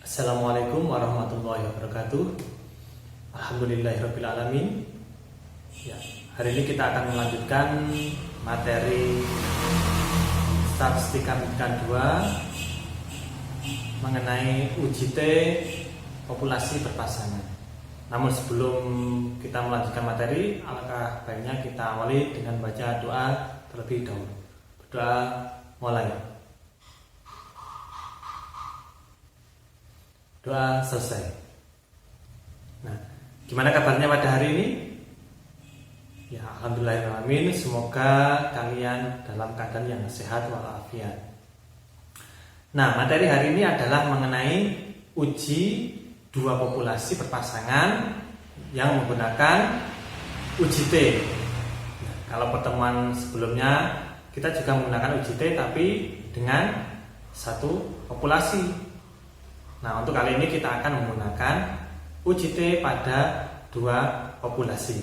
Assalamualaikum warahmatullahi wabarakatuh. Alhamdulillahirabbil alamin. Ya, hari ini kita akan melanjutkan materi statistika pendidikan 2 mengenai UJT populasi berpasangan. Namun sebelum kita melanjutkan materi, alangkah baiknya kita awali dengan baca doa terlebih dahulu. Berdoa mulai. Doa selesai. Nah, gimana kabarnya pada hari ini? Ya, alhamdulillahirrahmanirrahim. Semoga kalian dalam keadaan yang sehat walafiat. Nah, materi hari ini adalah mengenai uji dua populasi berpasangan yang menggunakan UJT. Nah, kalau pertemuan sebelumnya kita juga menggunakan UJT tapi dengan satu populasi. Nah, untuk kali ini kita akan menggunakan UJT pada dua populasi.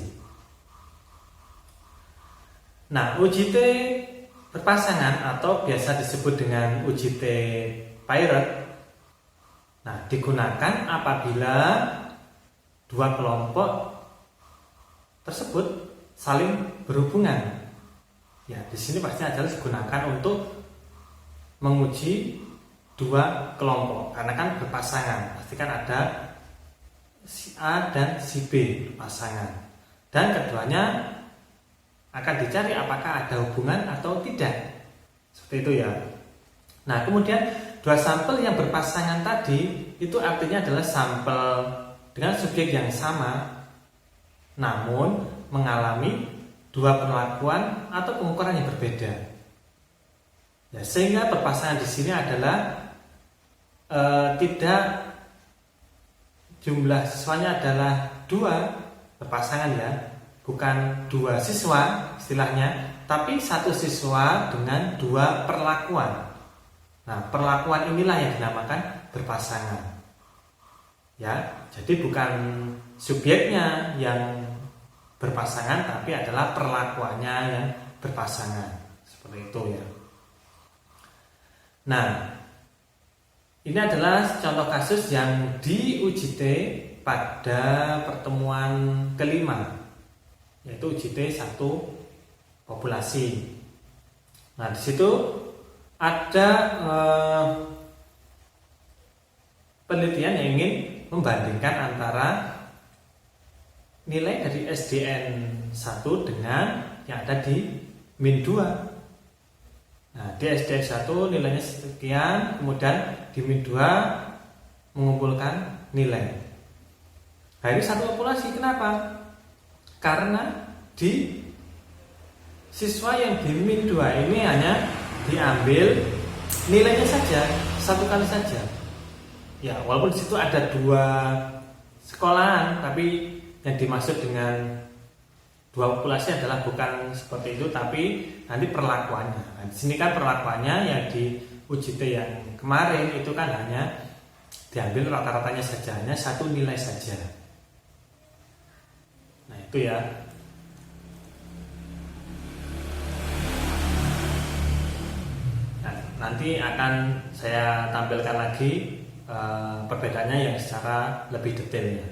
Nah, UJT berpasangan atau biasa disebut dengan UJT paired. Nah, digunakan apabila dua kelompok tersebut saling berhubungan. Ya, di sini pasti adalah digunakan untuk menguji dua kelompok, karena kan berpasangan, pasti kan ada si A dan si B berpasangan, dan keduanya akan dicari apakah ada hubungan atau tidak, seperti itu ya. Nah, kemudian dua sampel yang berpasangan tadi itu artinya adalah sampel dengan subjek yang sama, namun mengalami dua perlakuan atau pengukuran yang berbeda. Ya, sehingga berpasangan di sini adalah tidak jumlah siswanya adalah dua berpasangan ya, bukan dua siswa istilahnya, tapi satu siswa dengan dua perlakuan. Nah, perlakuan inilah yang dinamakan berpasangan. Ya, jadi bukan subjeknya yang berpasangan, tapi adalah perlakuannya yang berpasangan. Seperti itu ya. Nah, ini adalah contoh kasus yang di UJT pada pertemuan kelima, yaitu UJT satu populasi. Nah, di situ ada penelitian yang ingin membandingkan antara nilai dari SDN 1 dengan yang ada di Min 2. Nah, di SDN 1 nilainya sekian, kemudian di Min 2 mengumpulkan nilai. Nah, ini satu populasi, kenapa? Karena di siswa yang di Min 2 ini hanya diambil nilainya saja, satu kali saja. Ya, walaupun di situ ada dua sekolahan, tapi yang dimaksud dengan dua populasi adalah bukan seperti itu, tapi nanti perlakuannya. Nah, di sini kan perlakuannya yang di UJT yang kemarin itu kan hanya diambil rata-ratanya saja, hanya satu nilai saja. Nah, itu ya. Nah, nanti akan saya tampilkan lagi perbedaannya yang secara lebih detailnya.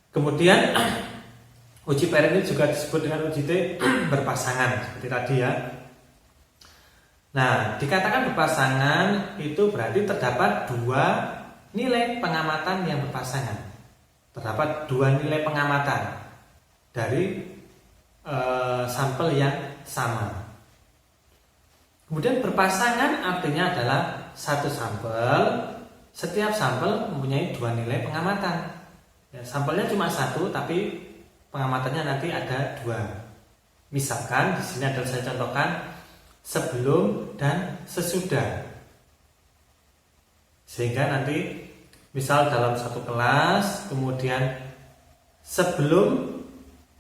Kemudian uji paired ini juga disebut dengan UJT berpasangan seperti tadi ya. Nah, dikatakan berpasangan itu berarti terdapat dua nilai pengamatan yang berpasangan. Terdapat dua nilai pengamatan dari sampel yang sama. Kemudian berpasangan artinya adalah satu sampel, setiap sampel mempunyai dua nilai pengamatan. Ya, sampelnya cuma satu, tapi pengamatannya nanti ada dua. Misalkan di sini adalah saya contohkan sebelum dan sesudah. Sehingga nanti misal dalam satu kelas, kemudian sebelum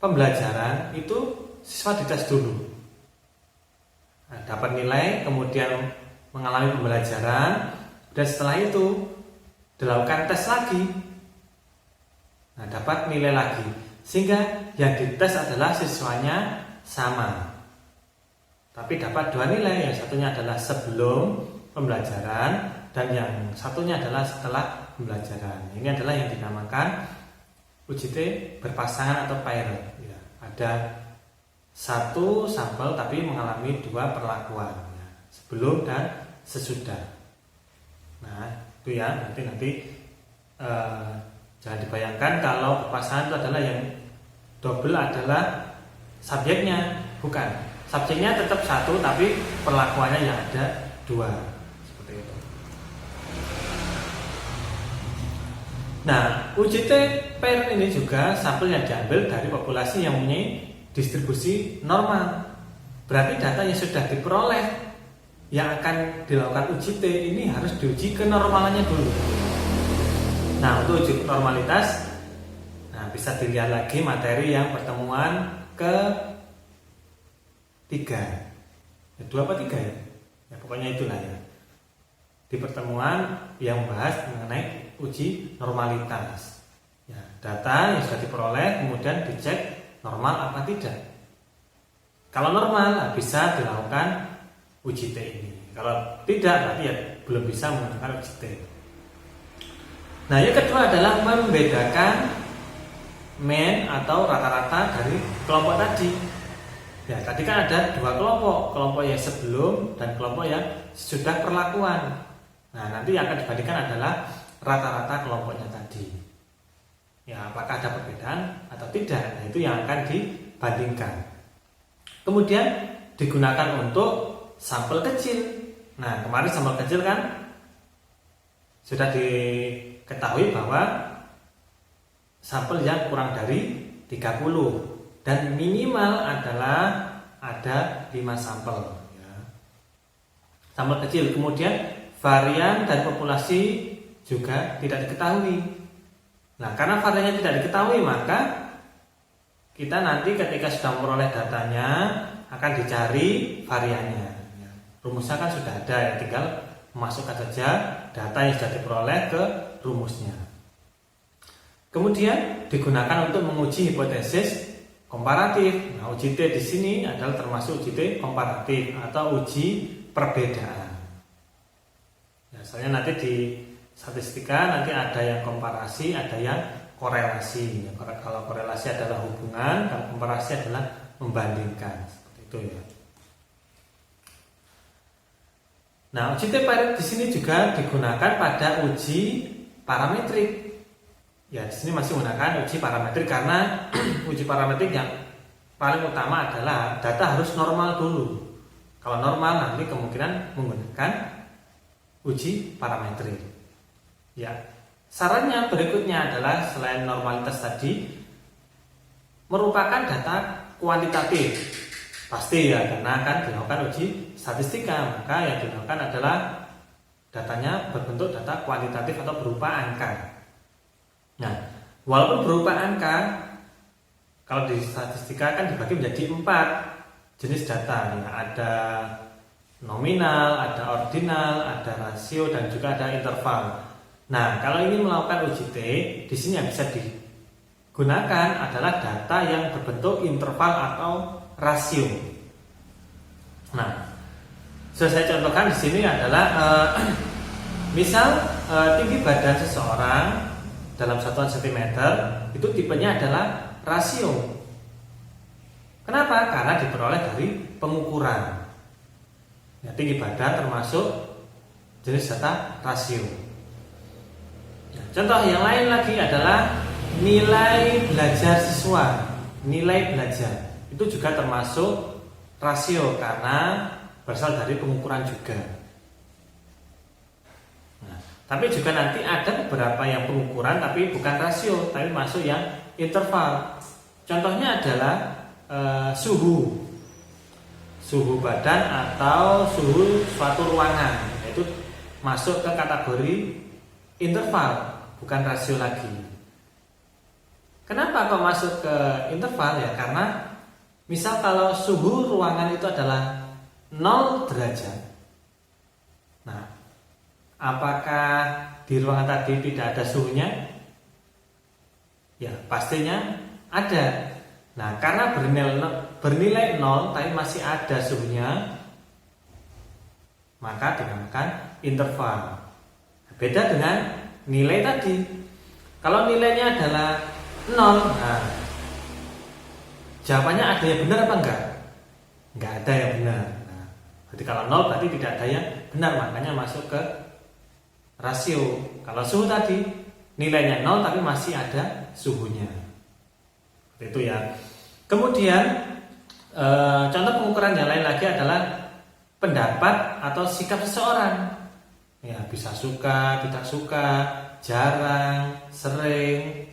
pembelajaran itu siswa dites dulu. Nah, dapat nilai, kemudian mengalami pembelajaran, dan setelah itu dilakukan tes lagi. Nah, dapat nilai lagi. Sehingga yang dites adalah siswanya sama, tapi dapat dua nilai. Yang satunya adalah sebelum pembelajaran, dan yang satunya adalah setelah pembelajaran. Ini adalah yang dinamakan UJT berpasangan atau paired. Ya, ada satu sampel tapi mengalami dua perlakuan, ya, sebelum dan sesudah. Nah, itu ya nanti jangan dibayangkan kalau berpasangan itu adalah yang double adalah subjeknya, bukan. Subjeknya tetap satu tapi perlakuannya yang ada dua, seperti itu. Nah, UJT paired ini juga sampel yang diambil dari populasi yang mempunyai distribusi normal. Berarti data yang sudah diperoleh yang akan dilakukan UJT ini harus diuji kenormalannya dulu. Nah, untuk uji normalitas, nah bisa dilihat lagi materi yang pertemuan ketiga, ya, 2 apa 3 ya? Ya pokoknya itulah ya. Di pertemuan yang membahas mengenai uji normalitas. Ya, data yang sudah diperoleh kemudian dicek normal apa tidak. Kalau normal bisa dilakukan UJT ini. Kalau tidak berarti ya belum bisa menggunakan UJT. Nah, yang kedua adalah membedakan mean atau rata-rata dari kelompok tadi. Ya, tadi kan ada dua kelompok yang sebelum dan kelompok yang sudah perlakuan. Nah, nanti yang akan dibandingkan adalah rata-rata kelompoknya tadi. Ya, apakah ada perbedaan atau tidak? Nah, itu yang akan dibandingkan. Kemudian digunakan untuk sampel kecil. Nah, kemarin sampel kecil kan sudah diketahui bahwa sampel yang kurang dari 30 dan minimal adalah ada 5 sampel ya. Sampel kecil. Kemudian varian dari populasi juga tidak diketahui. Nah, karena variannya tidak diketahui, maka kita nanti ketika sudah memperoleh datanya akan dicari variannya ya. Rumusnya kan sudah ada ya, tinggal memasukkan saja data yang sudah diperoleh ke rumusnya. Kemudian digunakan untuk menguji hipotesis komparatif. Nah, UJT di sini adalah termasuk UJT komparatif atau uji perbedaan. Ya, soalnya nanti di statistika nanti ada yang komparasi, ada yang korelasi. Ya, kalau korelasi adalah hubungan, kalau komparasi adalah membandingkan. Seperti itu ya. Nah, UJT paired di sini juga digunakan pada uji parametrik. Ya, di sini masih menggunakan uji parametrik karena uji parametrik yang paling utama adalah data harus normal dulu. Kalau normal nanti kemungkinan menggunakan uji parametrik. Ya, sarannya berikutnya adalah selain normalitas tadi merupakan data kuantitatif. Pasti ya, karena akan dilakukan uji statistika, maka yang dilakukan adalah datanya berbentuk data kuantitatif atau berupa angka. Nah, walaupun berupa angka, kalau di statistika kan dibagi menjadi 4 jenis data. Ya, ada nominal, ada ordinal, ada rasio, dan juga ada interval. Nah, kalau ini melakukan UJT, di sini yang bisa digunakan adalah data yang berbentuk interval atau rasio. Nah, sudah saya contohkan di sini adalah misal tinggi badan seseorang dalam satuan sentimeter itu tipenya adalah rasio. Kenapa? Karena diperoleh dari pengukuran. Ya, tinggi badan termasuk jenis data rasio. Ya, contoh yang lain lagi adalah nilai belajar siswa. Nilai belajar itu juga termasuk rasio karena berasal dari pengukuran juga. Tapi juga nanti ada beberapa yang pengukuran tapi bukan rasio, tapi masuk yang interval. Contohnya adalah suhu badan atau suhu suatu ruangan, itu masuk ke kategori interval, bukan rasio lagi. Kenapa kok masuk ke interval ya? Karena misal kalau suhu ruangan itu adalah 0 derajat. Nah, apakah di ruangan tadi tidak ada suhunya? Ya, pastinya ada. Nah, karena bernilai 0 tapi masih ada suhunya, maka dinamakan interval. Beda dengan nilai tadi. Kalau nilainya adalah 0, nah, jawabannya ada yang benar apa enggak? Enggak ada yang benar. Nah, berarti kalau 0 berarti tidak ada yang benar, makanya masuk ke rasio. Kalau suhu tadi nilainya 0 tapi masih ada suhunya. Seperti itu ya. Kemudian contoh pengukuran yang lain lagi adalah pendapat atau sikap seseorang. Ya, bisa suka, tidak suka, jarang, sering,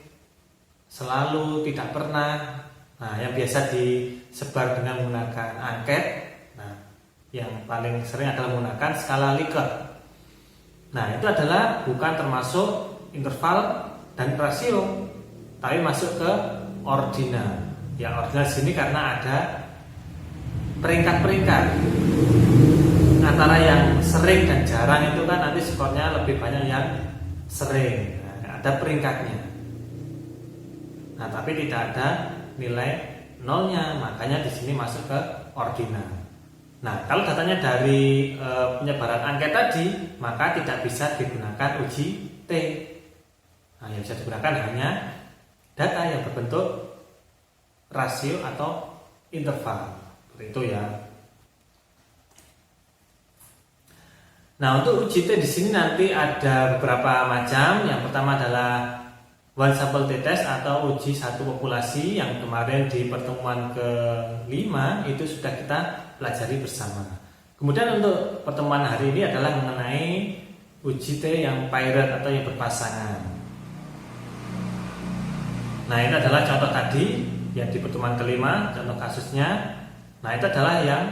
selalu, tidak pernah. Nah, yang biasa disebar dengan menggunakan angket. Nah, yang paling sering adalah menggunakan skala Likert. Nah, itu adalah bukan termasuk interval dan rasio, tapi masuk ke ordinal. Ya, ordinal sini karena ada peringkat-peringkat. Antara yang sering dan jarang itu kan nanti skornya lebih banyak yang sering. Nah, ada peringkatnya. Nah, tapi tidak ada nilai nolnya, makanya di sini masuk ke ordinal. Nah, kalau datanya dari penyebaran angket tadi, maka tidak bisa digunakan uji T. Nah, yang bisa digunakan hanya data yang berbentuk rasio atau interval. Seperti itu ya. Nah, untuk uji T di sini nanti ada beberapa macam. Yang pertama adalah one sample t-test atau uji satu populasi yang kemarin di pertemuan ke-5 itu sudah kita pelajari bersama. Kemudian untuk pertemuan hari ini adalah mengenai uji T yang paired atau yang berpasangan. Nah, ini adalah contoh tadi yang di pertemuan ke-5, contoh kasusnya. Nah, itu adalah yang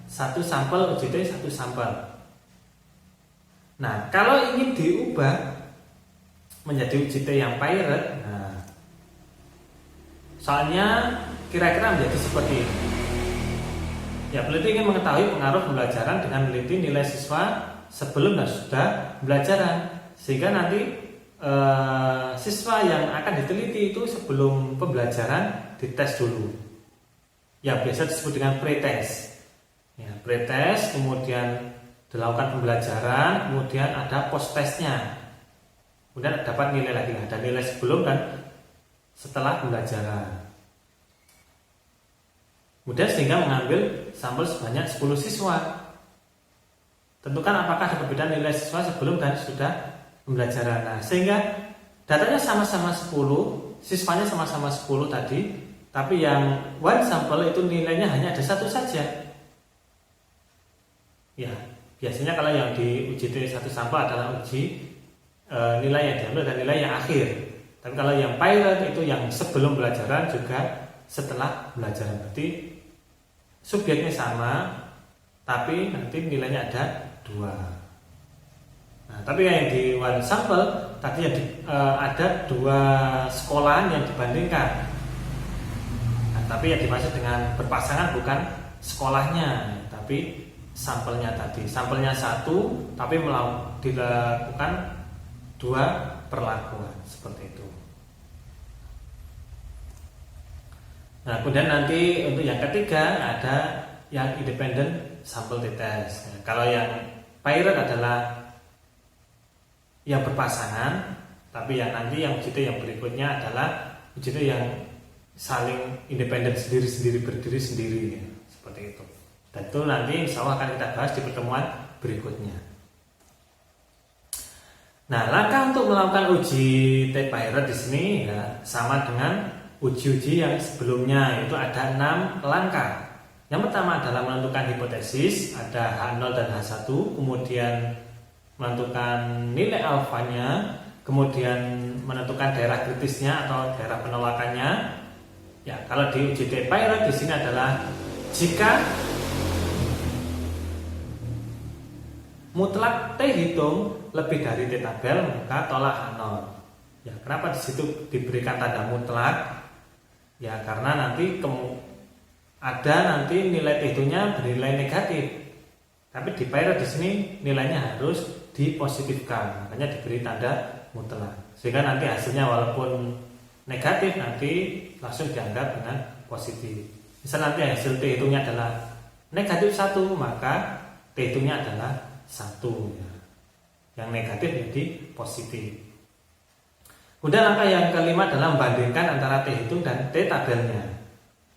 satu sampel uji T, satu sampel. Nah, kalau ingin diubah menjadi uji T yang paired, nah, soalnya kira-kira menjadi seperti ini. Ya, peneliti ingin mengetahui pengaruh pembelajaran dengan meneliti nilai siswa sebelum dan sudah pembelajaran, sehingga nanti siswa yang akan diteliti itu sebelum pembelajaran dites dulu. Ya, biasa disebut dengan pretest. Ya, pretest, kemudian dilakukan pembelajaran, kemudian ada post testnya. Kemudian dapat nilai lagi, ada nilai sebelum dan setelah pembelajaran. Kemudian sehingga mengambil sampel sebanyak 10 siswa. Tentukan apakah ada perbedaan nilai siswa sebelum dan sudah pembelajaran. Nah, sehingga datanya sama-sama 10, siswanya sama-sama 10 tadi, tapi yang one sampel itu nilainya hanya ada satu saja. Ya, biasanya kalau yang di uji T satu sampel adalah uji nilai yang diambil dan nilai yang akhir. Tapi kalau yang pilot itu yang sebelum pembelajaran juga setelah pembelajaran. Berarti subjeknya sama, tapi nanti nilainya ada 2. Nah, tapi yang di one sampel tadi ada 2 sekolahan yang dibandingkan. Nah, tapi yang dimaksud dengan berpasangan bukan sekolahnya, tapi sampelnya tadi. Sampelnya 1, tapi dilakukan 2 perlakuan seperti itu. Nah, kemudian nanti untuk yang ketiga ada yang independent sample t-test. Nah, kalau yang paired adalah yang berpasangan, tapi yang nanti yang uji T yang berikutnya adalah uji T yang saling independen sendiri-sendiri, berdiri sendiri ya, seperti itu. Dan itu nanti insya Allah akan kita bahas di pertemuan berikutnya. Nah, langkah untuk melakukan uji T paired di sini ya sama dengan uji-uji yang sebelumnya, itu ada 6 langkah. Yang pertama adalah menentukan hipotesis, ada H0 dan H1, kemudian menentukan nilai alfanya, kemudian menentukan daerah kritisnya atau daerah penolakannya. Ya, kalau di uji T paired di sini adalah jika mutlak T hitung lebih dari T tabel maka tolak H0. Ya, kenapa di situ diberikan tanda mutlak? Ya, karena nanti ada nilai T hitungnya bernilai negatif. Tapi di paired di sini nilainya harus dipositifkan, makanya diberi tanda mutlak. Sehingga nanti hasilnya walaupun negatif nanti langsung dianggap dengan positif. Misal nanti hasil T hitungnya adalah negatif 1, maka T hitungnya adalah 1 ya. yang negatif menjadi positif. Kemudian langkah yang kelima adalah membandingkan antara T hitung dan T tabelnya.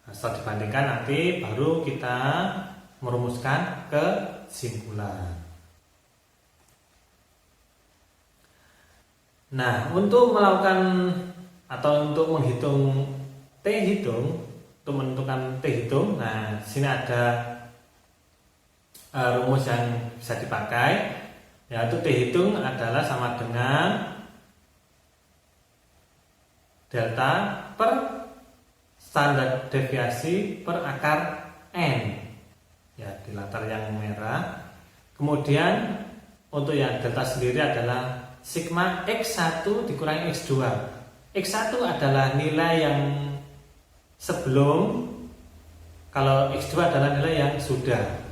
Nah, setelah dibandingkan nanti baru kita merumuskan kesimpulan. Nah, untuk melakukan atau untuk menghitung T hitung, untuk menentukan T hitung, nah sini ada rumus yang bisa dipakai, yaitu T hitung adalah sama dengan delta per standar deviasi per akar N, ya di latar yang merah. Kemudian untuk yang delta sendiri adalah sigma X1 dikurangi X2. X1 adalah nilai yang sebelum, kalau X2 adalah nilai yang sudah.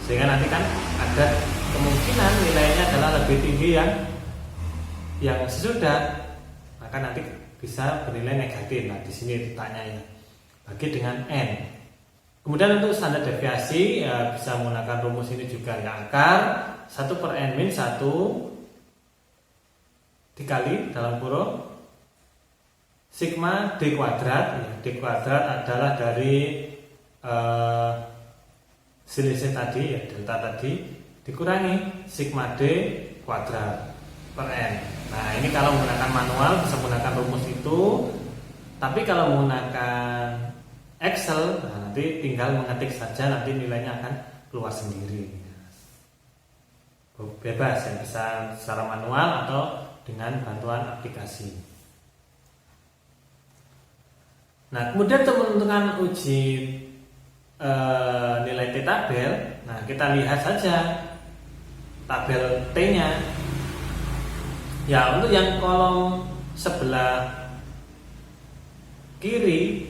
Sehingga nanti kan ada kemungkinan nilainya adalah lebih tinggi yang sesudah, maka nanti bisa bernilai negatif. Nah, di sini ditanya ya, bagi dengan N. Kemudian untuk standar deviasi ya, bisa menggunakan rumus ini juga ya, akar 1 per N min 1 dikali dalam kurung sigma D kuadrat, ya, D kuadrat adalah dari selisih tadi ya, delta tadi dikurangi sigma D kuadrat per N. Nah, ini kalau menggunakan manual bisa menggunakan rumus itu, tapi kalau menggunakan Excel, nah nanti tinggal mengetik saja, nanti nilainya akan keluar sendiri. Bebas ya, bisa secara manual atau dengan bantuan aplikasi. Nah, kemudian untuk menentukan uji nilai T tabel, nah kita lihat saja tabel T-nya. Ya, untuk yang kolom sebelah kiri,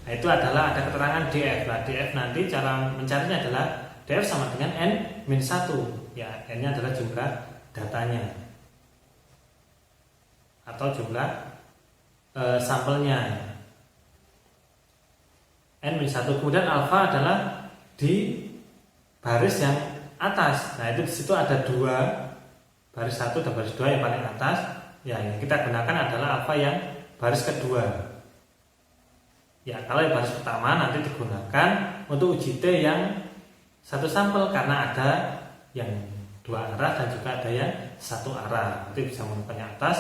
nah itu adalah ada keterangan DF. Nah, DF nanti cara mencarinya adalah DF sama dengan N-1. Ya, N-nya adalah jumlah datanya atau jumlah sampelnya. N-1. Kemudian alfa adalah di baris yang atas. Nah, itu di situ ada dua, baris 1 dan baris 2 yang paling atas. Ya, yang kita gunakan adalah alfa yang baris kedua. Ya, kalau yang baris pertama nanti digunakan untuk uji T yang satu sampel, karena ada yang dua arah dan juga ada yang satu arah. Nanti bisa menggunakan yang atas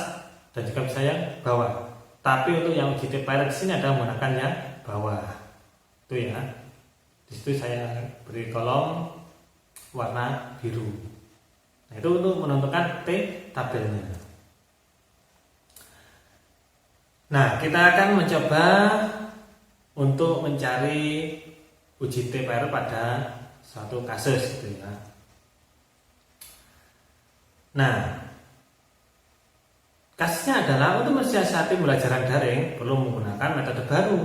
dan juga bisa yang bawah. Tapi untuk yang uji T pilot di sini adalah menggunakan yang bawah. Itu ya. Di situ saya beri kolom warna biru. Nah, itu untuk menentukan T tabelnya. Nah, kita akan mencoba untuk mencari uji T pilot pada suatu kasus gitu ya. Nah, kasusnya adalah untuk mensiasati pembelajaran daring perlu menggunakan metode baru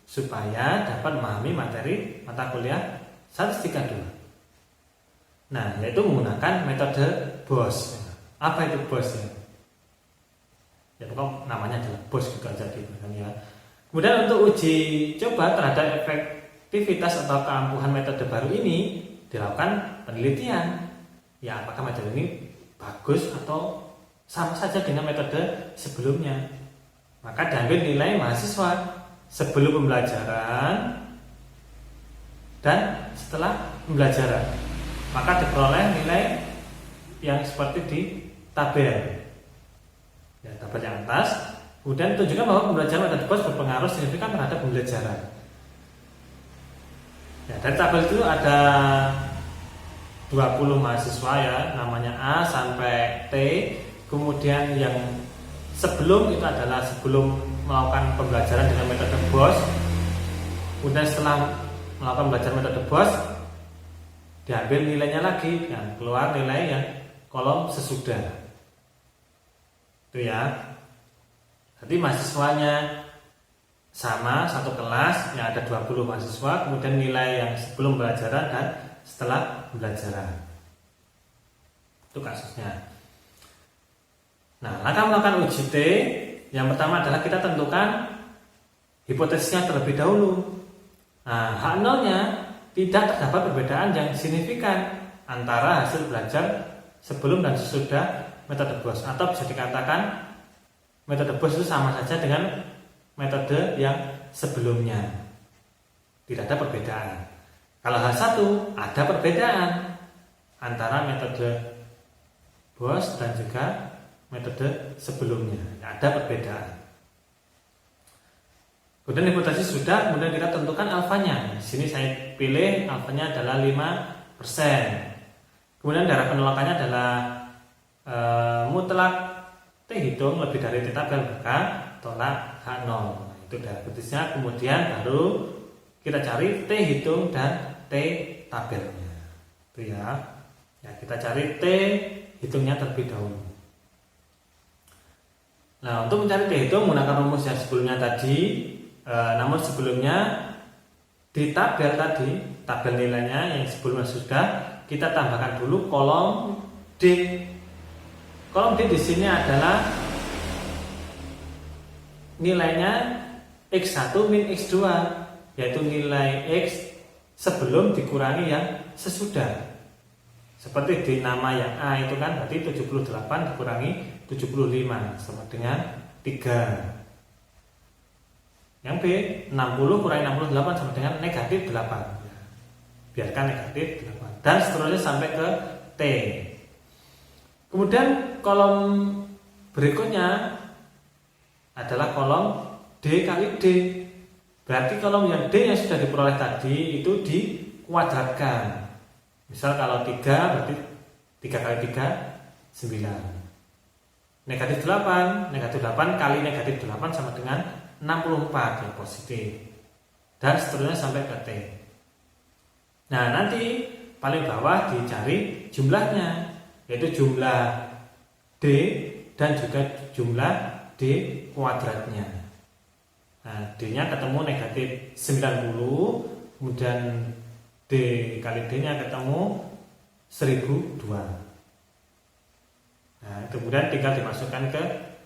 supaya dapat memahami materi mata kuliah statistika 2. Nah, yaitu menggunakan metode BOS. Apa itu BOS ya? Ya, pokoknya namanya adalah BOS gitu aja ya. Kemudian untuk uji coba terhadap efektivitas atau keampuhan metode baru ini dilakukan penelitian. Ya, apakah metode ini bagus atau sama saja dengan metode sebelumnya. Maka diambil nilai mahasiswa sebelum pembelajaran dan setelah pembelajaran. Maka diperoleh nilai yang seperti di tabel. Ya, tabel yang atas. Kemudian tunjukkan bahwa pembelajaran metode BOS berpengaruh signifikan terhadap pembelajaran. Ya, dari tabel itu ada 20 mahasiswa ya, namanya A sampai T. Kemudian yang sebelum itu adalah sebelum melakukan pembelajaran dengan metode BOS. Kemudian setelah melakukan pembelajaran metode BOS, diambil nilainya lagi, yang keluar nilai yang kolom sesudah. Itu ya. Jadi mahasiswanya sama satu kelas, yang ada 20 mahasiswa, kemudian nilai yang sebelum pembelajaran dan setelah pembelajaran. Itu kasusnya. Nah, langkah melakukan uji T yang pertama adalah kita tentukan hipotesisnya terlebih dahulu. Nah, H0-nya tidak terdapat perbedaan yang signifikan antara hasil belajar sebelum dan sesudah metode BOS, atau bisa dikatakan metode BOS itu sama saja dengan metode yang sebelumnya, tidak ada perbedaan. Kalau H1 ada perbedaan antara metode BOS dan juga metode sebelumnya, ada perbedaan. Kemudian hipotesis sudah, kemudian kita tentukan alfanya. Di sini saya pilih alfanya adalah 5%. Kemudian darah penolakannya adalah mutlak T hitung lebih dari T tabel maka tolak H0. Itu darah kritisnya. Kemudian baru kita cari T hitung dan T tabelnya. Itu ya. Ya, kita cari T hitungnya terlebih dahulu. Nah, untuk mencari T hitung menggunakan rumus yang sebelumnya tadi. Namun sebelumnya di tabel tadi, tabel nilainya yang sebelumnya sudah, kita tambahkan dulu kolom D. Kolom D di sini adalah nilainya X1 min X2, yaitu nilai X sebelum dikurangi yang sesudah. Seperti di nama yang A itu kan berarti 78 dikurangi 75 sama dengan 3. Yang B, 60 kurangi 68 sama dengan negatif 8. Biarkan negatif 8. Dan seterusnya sampai ke T. Kemudian kolom berikutnya adalah kolom D kali D. Berarti kolom yang D yang sudah diperoleh tadi itu dikuadratkan. Misal kalau 3 berarti 3 kali 3, 9. Negatif 8, negatif 8 kali negatif 8 sama dengan 64 yang positif. Dan seterusnya sampai ke T. Nah, nanti paling bawah dicari jumlahnya, yaitu jumlah D dan juga jumlah D kuadratnya. Nah, D-nya ketemu negatif 90, kemudian D kali D-nya ketemu 1002. Nah, kemudian tinggal dimasukkan ke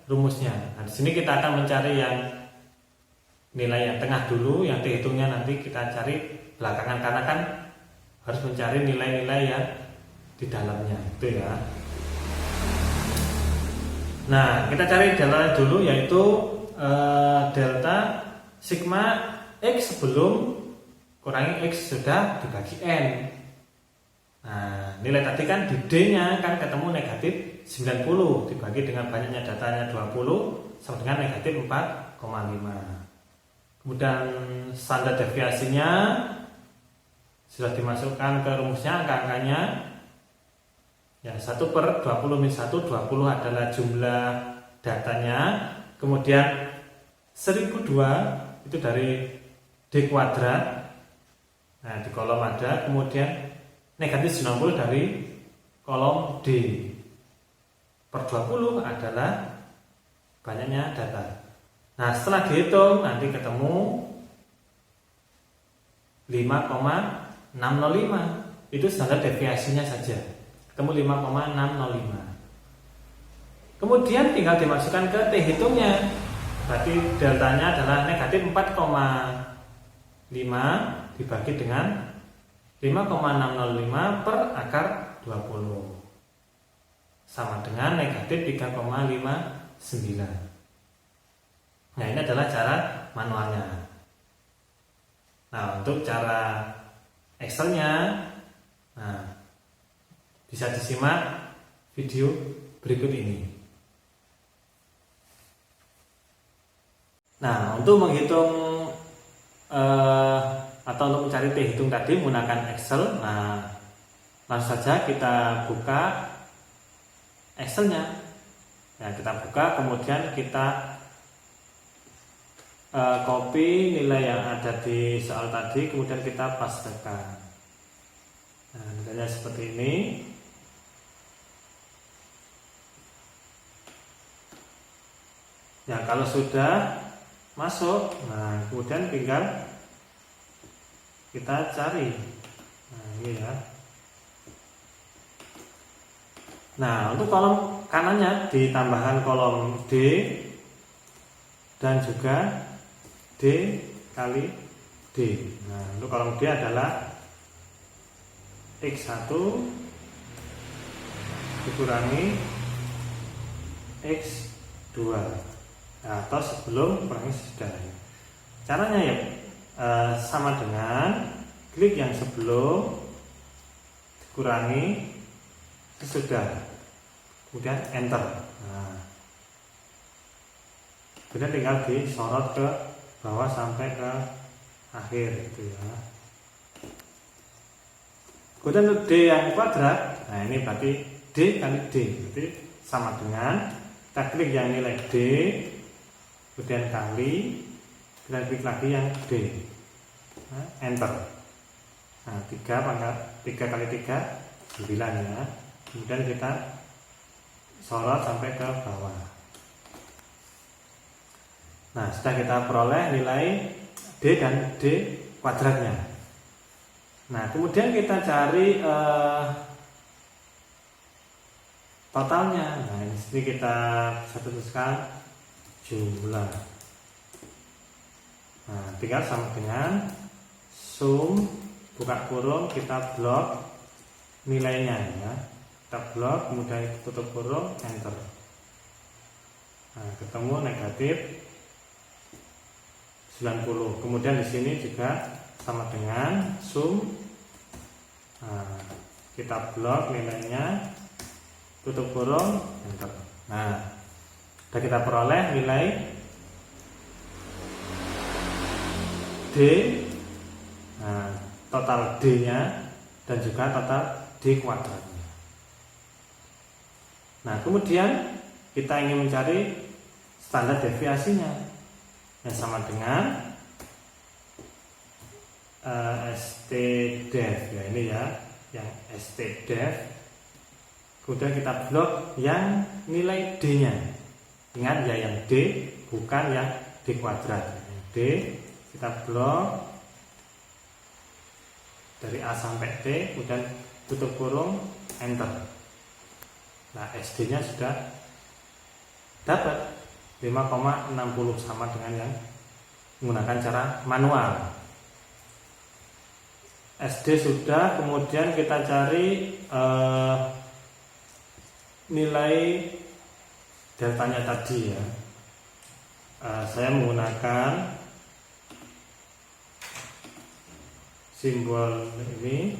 rumusnya. Nah, di sini kita akan mencari yang nilai yang tengah dulu, yang dihitungnya nanti kita cari belakangan karena kan harus mencari nilai-nilai yang di dalamnya itu ya. Nah, kita cari delta dulu, yaitu delta sigma X sebelum kurangi X sudah dibagi N. Nah, nilai tadi kan di D-nya kan ketemu negatif 90 dibagi dengan banyaknya datanya 20 sama dengan negatif 4,5. Kemudian standar deviasinya sudah dimasukkan ke rumusnya, angka-angkanya ya 1/20 min 1, 20 adalah jumlah datanya. Kemudian 1002 itu dari D kuadrat. Nah, di kolom ada. Kemudian negatif 90 dari kolom D. Per 20 adalah banyaknya data. Nah, setelah dihitung nanti ketemu 5,605. Itu standar deviasinya saja. Ketemu 5,605. Kemudian tinggal dimasukkan ke T hitungnya. Berarti deltanya adalah negatif 4,5 dibagi dengan 5,605 per akar 20 sama dengan negatif 3,59. Nah, ini adalah cara manualnya. Nah, untuk cara Excelnya, nah, bisa disimak video berikut ini. Nah, untuk menghitung atau untuk mencari T hitung tadi menggunakan Excel, nah, langsung saja kita buka Excelnya. Nah, kita buka, kemudian kita copy nilai yang ada di soal tadi, kemudian kita pastekan. Nah, nilainya seperti ini. Ya, kalau sudah masuk, nah kemudian tinggal kita cari. Nah, ini ya. Nah, untuk kolom kanannya ditambahkan kolom D dan juga D kali D. Nah, untuk kolom D adalah X1 dikurangi X2, atau sebelum kurangi sesudahnya. Caranya ya sama dengan klik yang sebelum dikurangi sesudah, kemudian enter. Nah, kemudian tinggal disorot ke bawah sampai ke akhir gitu ya. Kemudian untuk D yang kuadrat, nah ini berarti D kali D, berarti sama dengan kita klik yang nilai D, kemudian kali, kemudian klik lagi yang D, nah, enter. Nah 3 kali 3 9 ya. Kemudian kita sorot sampai ke bawah. Nah sudah kita peroleh nilai D dan D kuadratnya. Nah kemudian kita cari totalnya. Nah di sini kita bisa tuliskan jumlah. Nah tinggal sama dengan sum buka kurung, kita blok nilainya ya. Kita blok, kemudian tutup kurung, enter. Nah ketemu negatif 90. Kemudian di sini juga sama dengan sum. Nah, kita blok nilainya, tutup kurung, enter. Nah, sudah kita peroleh nilai D, nah, total D-nya dan juga total D kuadratnya. Nah, kemudian kita ingin mencari standar deviasinya yang sama dengan ST_def ya, ini ya, yang ST_def. Kemudian kita blok yang nilai D-nya. Ingat ya, yang D bukan yang D kuadrat. Yang D kita blok dari A sampai T, kemudian tutup kurung, enter. Nah SD-nya sudah dapat 5,60, sama dengan yang menggunakan cara manual. SD sudah, kemudian kita cari nilai deltanya tadi ya. Saya menggunakan simbol ini.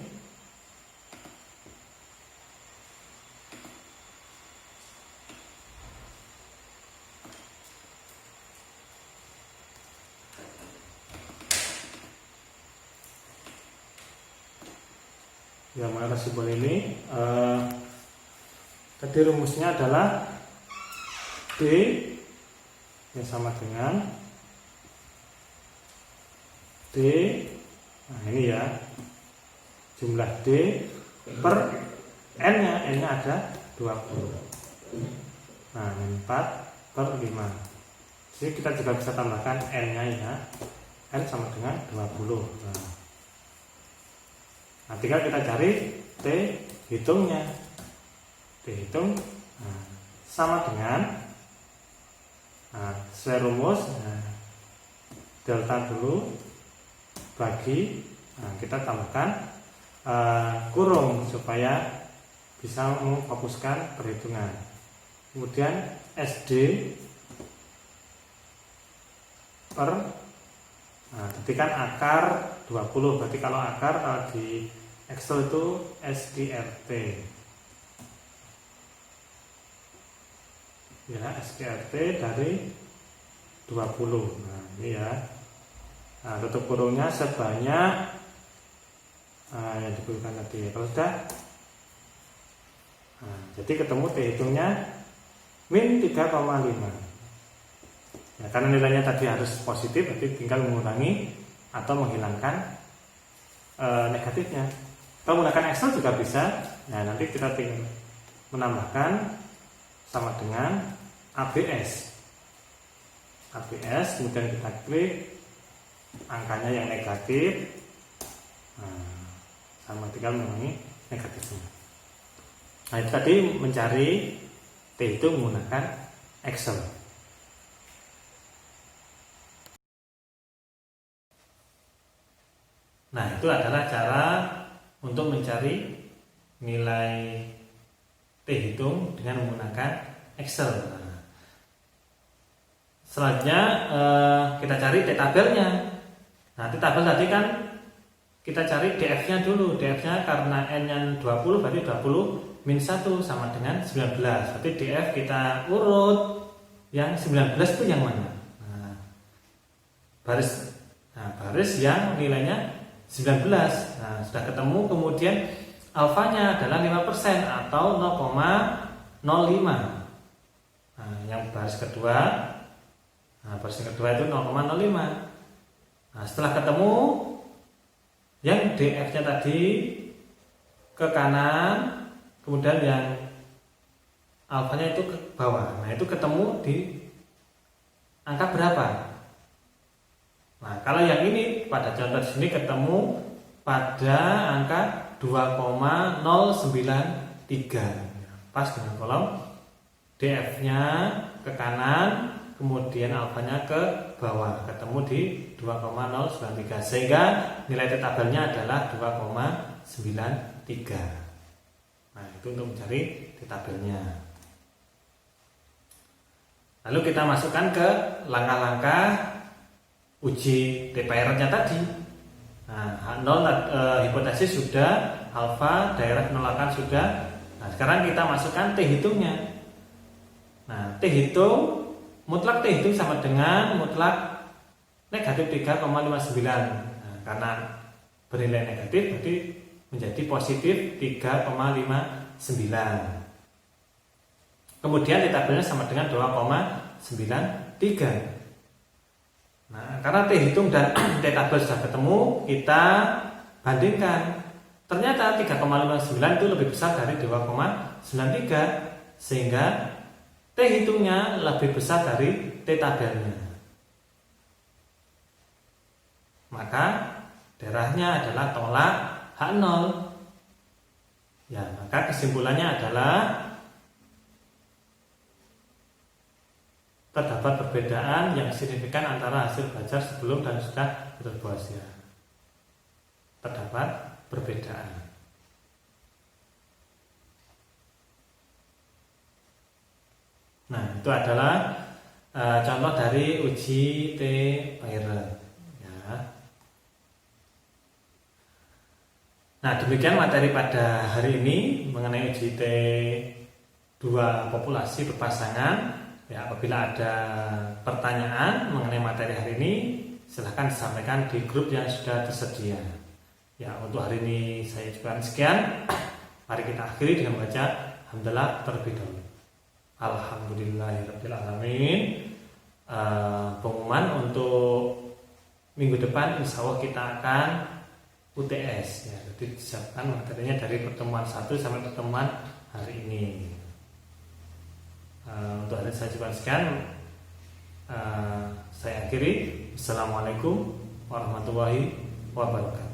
Yang mana simbol ini? Tadi rumusnya adalah D yang sama dengan D. Nah ini ya, jumlah D per N nya ada 20. Nah ini 4 per 5. Jadi kita juga bisa tambahkan N nya ya, N sama dengan 20. Nah tinggal kita cari T hitungnya. T hitung sama dengan, sesuai rumus, delta dulu bagi, kita tambahkan kurung supaya bisa memfokuskan perhitungan. Kemudian SD per, ketikkan akar 20, berarti kalau akar di Excel itu SDRT ya, SDRT dari 20. Nah ini ya. Nah, tutup kurungnya sebanyak yang diberikan tadi. Kalau sudah, jadi ketemu T hitungnya min 3,5. Ya, karena nilainya tadi harus positif, berarti tinggal mengurangi atau menghilangkan negatifnya. Kalau menggunakan Excel juga bisa. Nah nanti kita tinggal menambahkan sama dengan ABS, kemudian kita klik angkanya yang negatif, sama tinggal mengurangi negatifnya. Nah itu tadi mencari T itu menggunakan Excel. Nah itu adalah cara untuk mencari nilai T T-hitung dengan menggunakan Excel. Nah, selanjutnya kita cari T-tabelnya. Nah, T-tabel tadi kan kita cari DF-nya dulu. DF-nya karena N-nya 20 berarti 20 min 1 sama dengan 19. Berarti DF kita urut yang 19 itu yang mana? Nah, baris yang nilainya 19. Nah, sudah ketemu, kemudian alfanya adalah 5% atau 0,05. Nah, yang baris kedua itu 0,05. Nah, setelah ketemu yang DF-nya tadi ke kanan, kemudian yang alfanya itu ke bawah. Nah, itu ketemu di angka berapa? Nah, kalau yang ini pada contoh sini ketemu pada angka 2,093. Pas dengan kolom DF-nya ke kanan, kemudian alfanya ke bawah, ketemu di 2,093, sehingga nilai T-tabelnya adalah 2,93. Nah, itu untuk mencari T-tabelnya. Lalu kita masukkan ke langkah-langkah uji T-Pirate-nya tadi. Nah, H0 hipotesis sudah, alfa daerah penolakan sudah. Nah, sekarang kita masukkan T-hitungnya. Nah, T-hitung, mutlak T-hitung sama dengan mutlak negatif 3,59. Nah, karena bernilai negatif berarti menjadi positif 3,59. Kemudian T-tabelnya sama dengan 2,93. Nah, karena T-hitung dan T-tabel sudah ketemu, kita bandingkan. Ternyata 3,59 itu lebih besar dari 2,93, sehingga T-hitungnya lebih besar dari T-tabelnya. Maka daerahnya adalah tolak H0. Ya, maka kesimpulannya adalah terdapat perbedaan yang signifikan antara hasil belajar sebelum dan sudah berpuasa. Terdapat perbedaan. Nah, itu adalah contoh dari uji T-Pirate. Ya. Nah, demikian materi pada hari ini mengenai uji T2 populasi berpasangan. Ya, apabila ada pertanyaan mengenai materi hari ini, silahkan disampaikan di grup yang sudah tersedia. Ya, untuk hari ini saya cukupkan sekian. Mari kita akhiri dengan membaca Alhamdulillah terlebih dahulu. Alhamdulillahirabbil alamin. Pengumuman untuk minggu depan insya Allah kita akan UTS. Ya, jadi disiapkan materinya dari pertemuan 1 sampai pertemuan hari ini. Untuk hari ini saya cukupkan sekian. Saya akhiri. Assalamualaikum warahmatullahi wabarakatuh.